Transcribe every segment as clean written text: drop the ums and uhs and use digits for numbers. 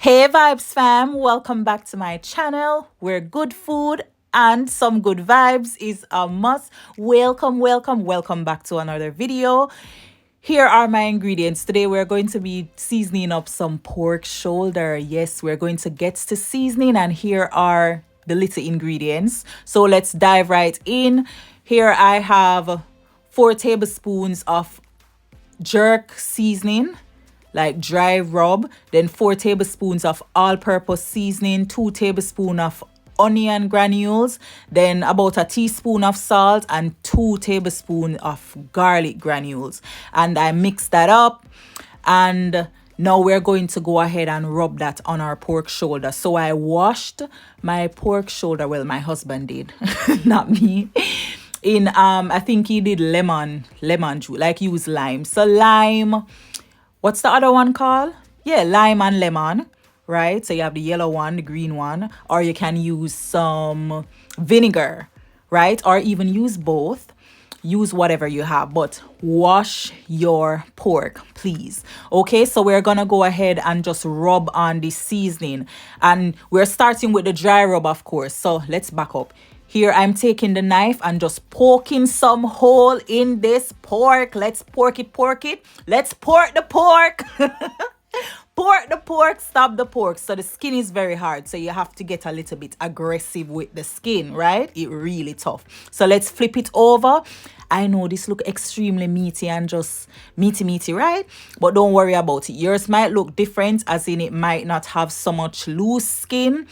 Hey Vibes fam, welcome back to my channel where good food and some good vibes is a must. Welcome back to another video. Here are my ingredients. Today we're going to be seasoning up some pork shoulder. Yes, we're going to get to seasoning and here are the little ingredients. So let's dive right in. Here I have 4 tablespoons of jerk seasoning, like dry rub, then 4 tablespoons of all-purpose seasoning, 2 tablespoons of onion granules, then about a teaspoon of salt and 2 tablespoons of garlic granules. And I mix that up, and now we're going to go ahead and rub that on our pork shoulder. So I washed my pork shoulder, well, my husband did, not me, in I think he did lemon juice, like use lime. So lime, what's the other one called? Yeah, lime and lemon, right? So you have the yellow one, the green one, or you can use some vinegar, right? Or even use both. Use whatever you have, but wash your pork, please. Okay, so we're gonna go ahead and just rub on the seasoning, and we're starting with the dry rub, of course. So let's back up. Here I'm taking the knife and just poking some hole in this pork. Let's pork it. Let's pork the pork. Pork the pork, stab the pork. So the skin is very hard, so you have to get a little bit aggressive with the skin, right? It really tough. So let's flip it over. I know this look extremely meaty and just meaty, right? But don't worry about it. Yours might look different, as in it might not have so much loose skin.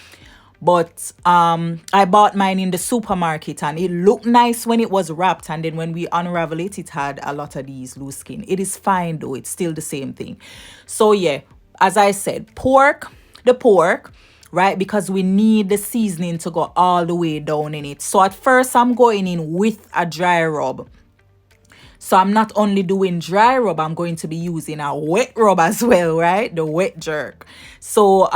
But I bought mine in the supermarket and it looked nice when it was wrapped, and then when we unravel it, it had a lot of these loose skin. It is fine though, it's still the same thing. So yeah, as I said, the pork, right? Because we need the seasoning to go all the way down in it. So at first I'm going in with a dry rub. So I'm not only doing dry rub, I'm going to be using a wet rub as well, right? The wet jerk. So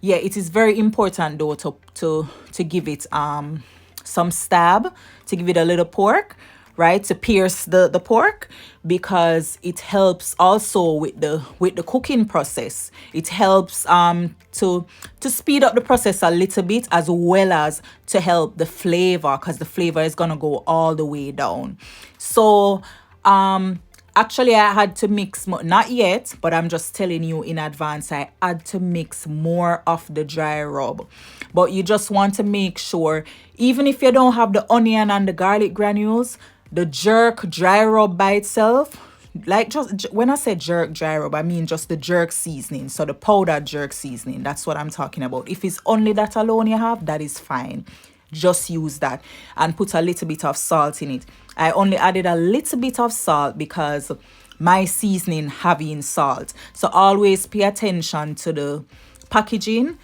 yeah, it is very important though to give it some stab, to give it a little pork, right? To pierce the pork, because it helps also with the cooking process. It helps to speed up the process a little bit, as well as to help the flavor, because the flavor is gonna go all the way down. So actually I had to mix more, not yet, but I'm just telling you in advance, I had to mix more of the dry rub. But you just want to make sure, even if you don't have the onion and the garlic granules, the jerk dry rub by itself, like, just when I say jerk dry rub, I mean just the jerk seasoning. So the powdered jerk seasoning, that's what I'm talking about. If it's only that alone you have, that is fine. Just use that and put a little bit of salt in it. I only added a little bit of salt because my seasoning having salt. So always pay attention to the packaging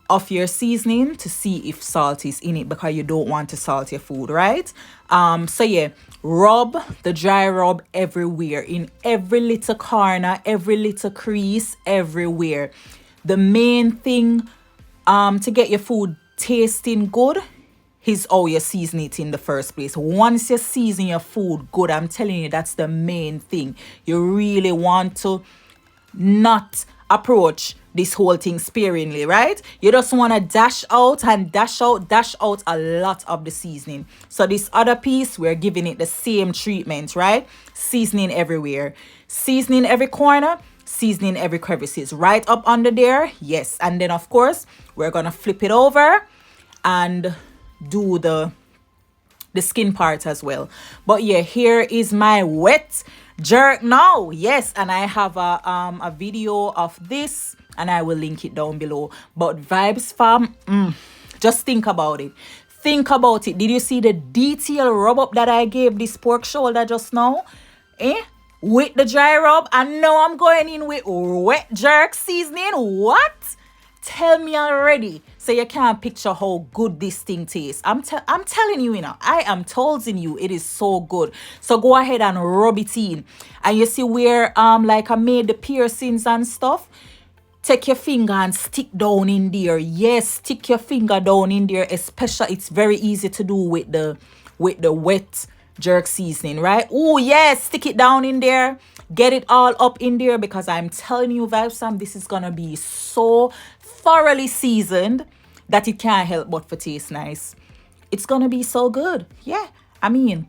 of your seasoning to see if salt is in it, because you don't want to salt your food, right? So yeah, rub the dry rub everywhere, in every little corner, every little crease, everywhere. The main thing to get your food tasting good is how you season it in the first place. Once you season your food good, I'm telling you, that's the main thing. You really want to not approach this whole thing sparingly, right? You just want to dash out a lot of the seasoning. So this other piece, we're giving it the same treatment, right? Seasoning everywhere, seasoning every corner, seasoning every crevices, right up under there. Yes. And then of course we're gonna flip it over and do the skin part as well. But yeah, here is my wet jerk now. Yes, and I have a video of this and I will link it down below. But Vybz fam, just think about it. Think about it. Did you see the detail rub up that I gave this pork shoulder just now? With the dry rub, and now I'm going in with wet jerk seasoning. What? Tell me already. So you can't picture how good this thing tastes. I'm telling you, I am telling you, it is so good. So go ahead and rub it in. And you see where like I made the piercings and stuff? Take your finger and stick down in there. Yes, stick your finger down in there. Especially, it's very easy to do with the wet jerk seasoning, right? Oh yes, stick it down in there, get it all up in there, because I'm telling you, Vybz fam, this is gonna be so thoroughly seasoned that it can't help but for taste nice. It's gonna be so good. Yeah, I mean,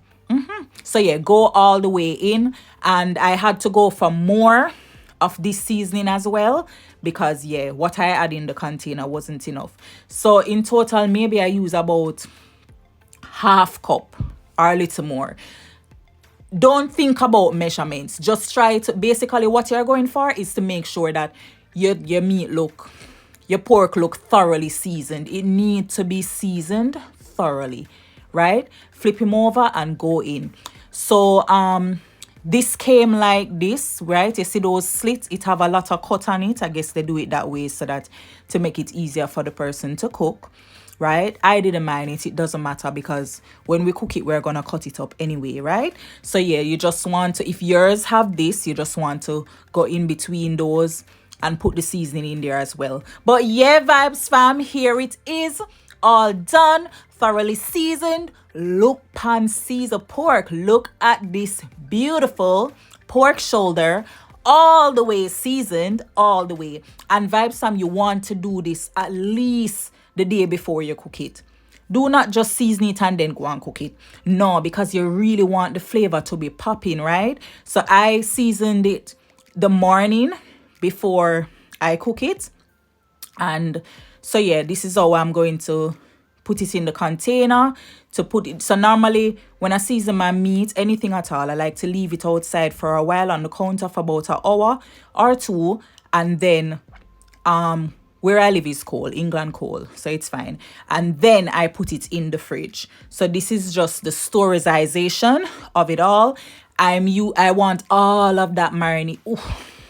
so yeah, go all the way in. And I had to go for more of this seasoning as well, because yeah, what I had in the container wasn't enough. So in total, maybe I use about half cup or a little more. Don't think about measurements, just try to, basically what you're going for is to make sure that your meat look, your pork look thoroughly seasoned. It needs to be seasoned thoroughly, right? Flip him over and go in. So this came like this, right? You see those slits, it have a lot of cut on it. I guess they do it that way so that to make it easier for the person to cook, right? I didn't mind it. It doesn't matter, because when we cook it, we're gonna cut it up anyway, right? So yeah, you just want to, if yours have this, you just want to go in between those and put the seasoning in there as well. But yeah, Vybz fam, here it is, all done, thoroughly seasoned. Look, pan Caesar pork. Look at this beautiful pork shoulder, all the way seasoned, all the way. And Vybz fam, you want to do this at least the day before you cook it. Do not just season it and then go and cook it. No, because you really want the flavor to be popping, right? So I seasoned it the morning before I cook it. And so yeah, this is how I'm going to put it in the container to put it. So normally when I season my meat, anything at all, I like to leave it outside for a while on the counter for about an hour or two. And then where I live is cold, England cold, so it's fine. And then I put it in the fridge. So this is just the storization of it all. I want all of that marinade. Ooh,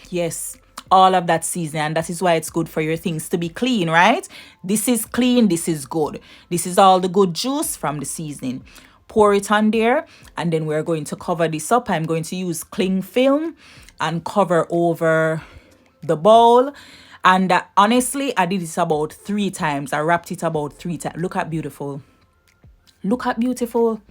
yes, all of that seasoning, and that is why it's good for your things to be clean, right? This is clean, this is good. This is all the good juice from the seasoning. Pour it on there, and then we're going to cover this up. I'm going to use cling film and cover over the bowl. And honestly, I did this about 3 times. I wrapped it about 3 times. Look at beautiful. Look at beautiful.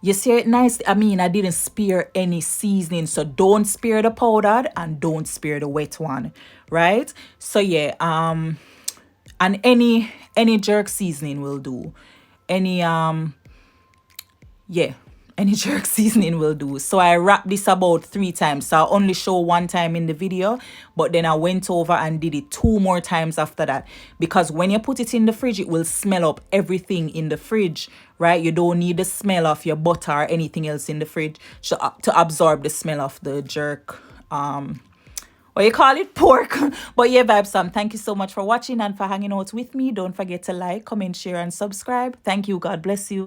You see it nice? I mean, I didn't spare any seasoning. So don't spare the powdered and don't spare the wet one, right? So yeah, and any jerk seasoning will do. Any any jerk seasoning will do. So I wrapped this about 3 times. So I only show 1 time in the video, but then I went over and did it 2 more times after that, because when you put it in the fridge, it will smell up everything in the fridge, right? You don't need the smell of your butter or anything else in the fridge to absorb the smell of the jerk what you call it, pork. But yeah, Vybz fam, thank you so much for watching and for hanging out with me. Don't forget to like, comment, share and subscribe. Thank you. God bless you.